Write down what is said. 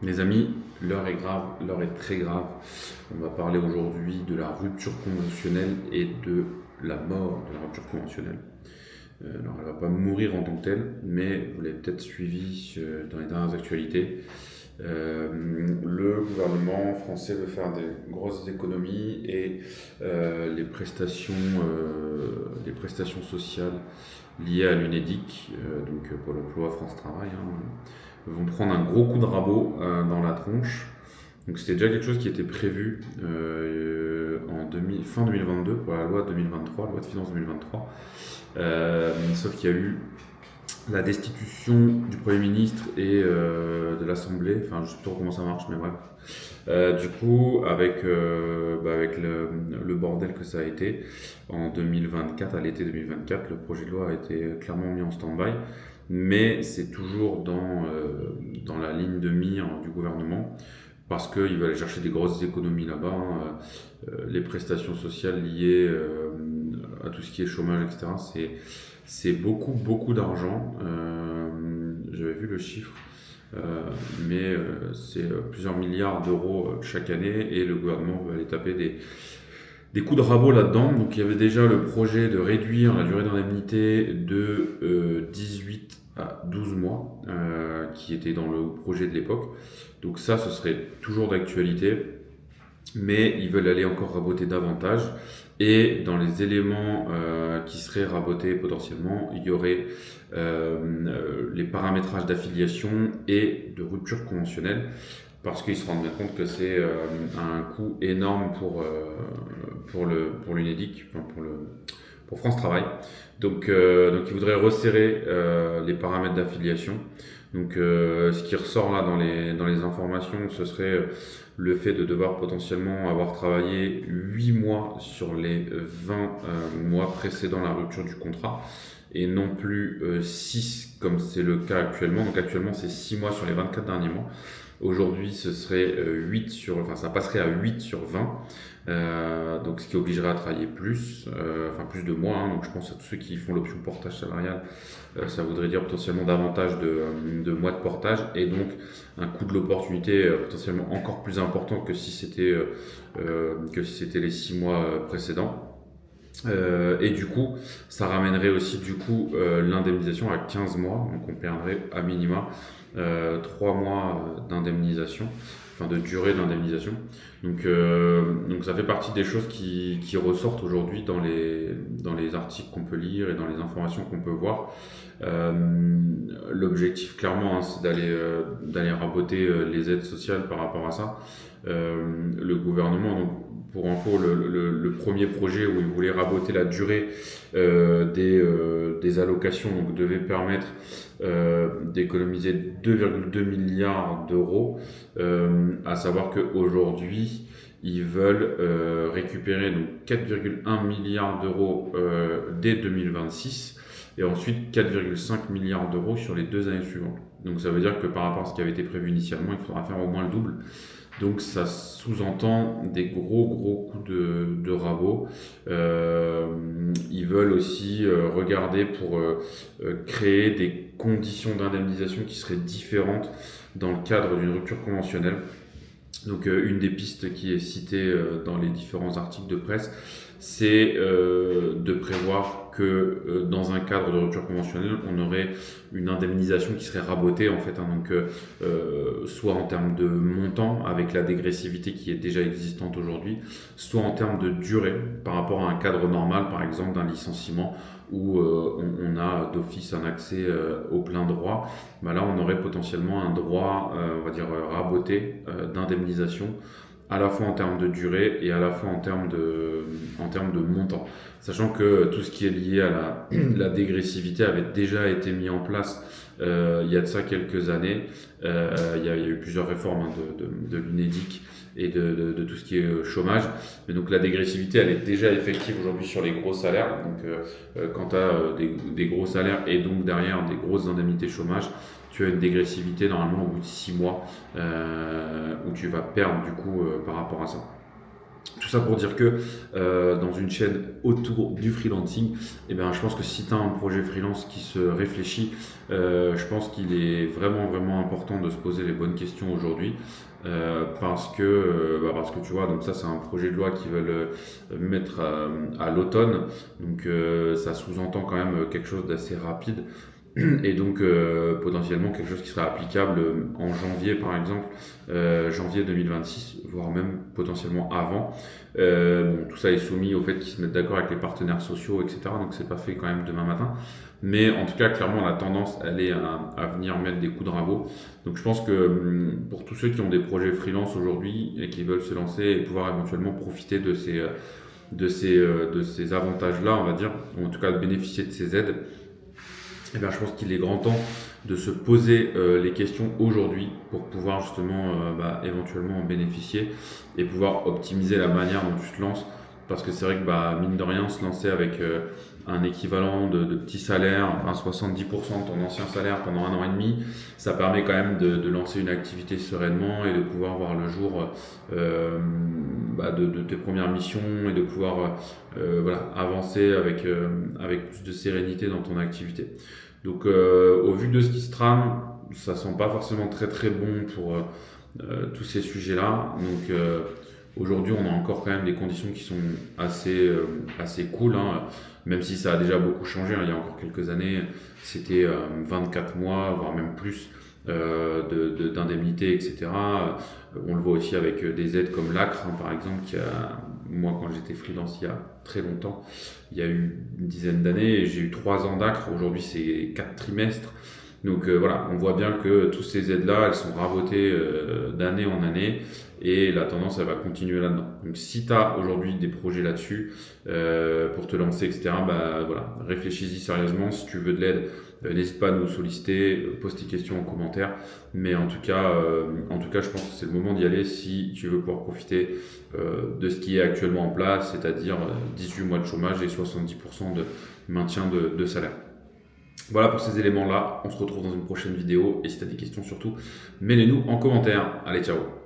Les amis, l'heure est grave, l'heure est très grave. On va parler aujourd'hui de la rupture conventionnelle et de la mort de la rupture conventionnelle. Alors, elle ne va pas mourir en tant que telle, mais vous l'avez peut-être suivi dans les dernières actualités. Le gouvernement français veut faire des grosses économies et les prestations sociales liées à l'UNEDIC, donc Pôle emploi, France Travail, vont prendre un gros coup de rabot dans la tronche. Donc c'était déjà quelque chose qui était prévu fin 2022 pour la loi 2023, loi de finances 2023. Sauf qu'il y a eu la destitution du Premier ministre et de l'Assemblée, enfin je ne sais pas trop comment ça marche, mais bref. Du coup, avec le bordel que ça a été, en 2024, à l'été 2024, le projet de loi a été clairement mis en stand-by, mais c'est toujours dans la ligne de mire du gouvernement, parce qu'il va aller chercher des grosses économies là-bas, les prestations sociales liées à tout ce qui est chômage, etc. C'est beaucoup, beaucoup d'argent. J'avais vu le chiffre, mais c'est plusieurs milliards d'euros chaque année et le gouvernement veut aller taper des coups de rabot là-dedans. Donc il y avait déjà le projet de réduire la durée d'indemnité de 18 à 12 mois qui était dans le projet de l'époque. Donc ça, ce serait toujours d'actualité, mais ils veulent aller encore raboter davantage. Et dans les éléments qui seraient rabotés potentiellement, il y aurait les paramétrages d'affiliation et de rupture conventionnelle, parce qu'ils se rendent bien compte que c'est un coût énorme pour l'UNEDIC, enfin pour France Travail. Donc ils voudraient resserrer les paramètres d'affiliation. Donc ce qui ressort là dans les informations, ce serait le fait de devoir potentiellement avoir travaillé 8 mois sur les 20 mois précédant la rupture du contrat et non plus 6 comme c'est le cas actuellement. Donc actuellement c'est 6 mois sur les 24 derniers mois. Aujourd'hui ce serait ça passerait à 8 sur 20. Donc ce qui obligerait à travailler plus, plus de mois. Donc je pense à tous ceux qui font l'option portage salarial, ça voudrait dire potentiellement davantage de mois de portage et donc un coût de l'opportunité potentiellement encore plus important que si c'était les 6 mois précédents. Et du coup, ça ramènerait aussi l'indemnisation à 15 mois, donc on perdrait à minima 3 mois d'indemnisation, enfin de durée d'indemnisation. Donc ça fait partie des choses qui ressortent aujourd'hui dans les articles qu'on peut lire et dans les informations qu'on peut voir. L'objectif clairement, c'est d'aller raboter les aides sociales par rapport à ça. Le gouvernement, donc, pour info, le premier projet où il voulait raboter la durée des allocations, donc devait permettre d'économiser 2,2 milliards d'euros, à savoir qu'aujourd'hui ils veulent récupérer donc 4,1 milliards d'euros dès 2026 et ensuite 4,5 milliards d'euros sur les 2 années suivantes. Donc ça veut dire que par rapport à ce qui avait été prévu initialement, il faudra faire au moins le double. Donc ça sous-entend des gros coups de rabot. Ils veulent aussi regarder pour créer des conditions d'indemnisation qui seraient différentes dans le cadre d'une rupture conventionnelle. Donc une des pistes qui est citée dans les différents articles de presse, c'est de prévoir que dans un cadre de rupture conventionnelle, on aurait une indemnisation qui serait rabotée en fait, soit en termes de montant avec la dégressivité qui est déjà existante aujourd'hui, soit en termes de durée par rapport à un cadre normal, par exemple d'un licenciement où on a d'office un accès au plein droit. Là on aurait potentiellement un droit, raboté d'indemnisation, à la fois en termes de durée et à la fois en termes de montant. Sachant que tout ce qui est lié à la dégressivité avait déjà été mis en place il y a de ça quelques années. Il y a eu plusieurs réformes de l'UNEDIC et de tout ce qui est chômage. Mais donc la dégressivité, elle est déjà effective aujourd'hui sur les gros salaires. Donc quand tu as des gros salaires et donc derrière des grosses indemnités chômage, tu as une dégressivité normalement au bout de 6 mois où tu vas perdre du coup par rapport à ça. Tout ça pour dire que dans une chaîne autour du freelancing, eh ben, je pense que si tu as un projet freelance qui se réfléchit, je pense qu'il est vraiment, vraiment important de se poser les bonnes questions aujourd'hui. Parce que tu vois, donc ça c'est un projet de loi qu'ils veulent mettre à l'automne, donc ça sous-entend quand même quelque chose d'assez rapide. Et donc potentiellement quelque chose qui sera applicable en janvier par exemple, janvier 2026, voire même potentiellement avant. Bon, tout ça est soumis au fait qu'ils se mettent d'accord avec les partenaires sociaux, etc. Donc c'est pas fait quand même demain matin. Mais en tout cas, clairement, la tendance, elle est à venir mettre des coups de rabot. Donc je pense que pour tous ceux qui ont des projets freelance aujourd'hui et qui veulent se lancer et pouvoir éventuellement profiter de ces avantages-là, on va dire, ou en tout cas de bénéficier de ces aides, eh bien, je pense qu'il est grand temps de se poser les questions aujourd'hui pour pouvoir justement éventuellement en bénéficier et pouvoir optimiser la manière dont tu te lances. Parce que c'est vrai que mine de rien, se lancer avec un équivalent de petits salaires, enfin 70% de ton ancien salaire pendant 1 an et demi, ça permet quand même de lancer une activité sereinement et de pouvoir voir le jour de tes premières missions et de pouvoir avancer avec plus de sérénité dans ton activité. Donc au vu de ce qui se trame, ça sent pas forcément très très bon pour tous ces sujets-là. Donc aujourd'hui, on a encore quand même des conditions qui sont assez cool, hein, même si ça a déjà beaucoup changé. Hein. Il y a encore quelques années, c'était 24 mois, voire même plus d'indemnités, etc. On le voit aussi avec des aides comme l'ACRE, hein, par exemple, moi, quand j'étais freelance il y a très longtemps, il y a eu une dizaine d'années, j'ai eu 3 ans d'ACRE. Aujourd'hui, c'est 4 trimestres. Donc voilà, on voit bien que toutes ces aides-là, elles sont rabotées d'année en année et la tendance, elle va continuer là-dedans. Donc si tu as aujourd'hui des projets là-dessus pour te lancer, etc., réfléchis-y sérieusement. Si tu veux de l'aide, n'hésite pas à nous solliciter, pose tes questions en commentaire. Mais en tout cas, je pense que c'est le moment d'y aller si tu veux pouvoir profiter de ce qui est actuellement en place, c'est-à-dire 18 mois de chômage et 70% de maintien de salaire. Voilà pour ces éléments-là, on se retrouve dans une prochaine vidéo et si tu as des questions surtout, mets-les nous en commentaire. Allez, ciao!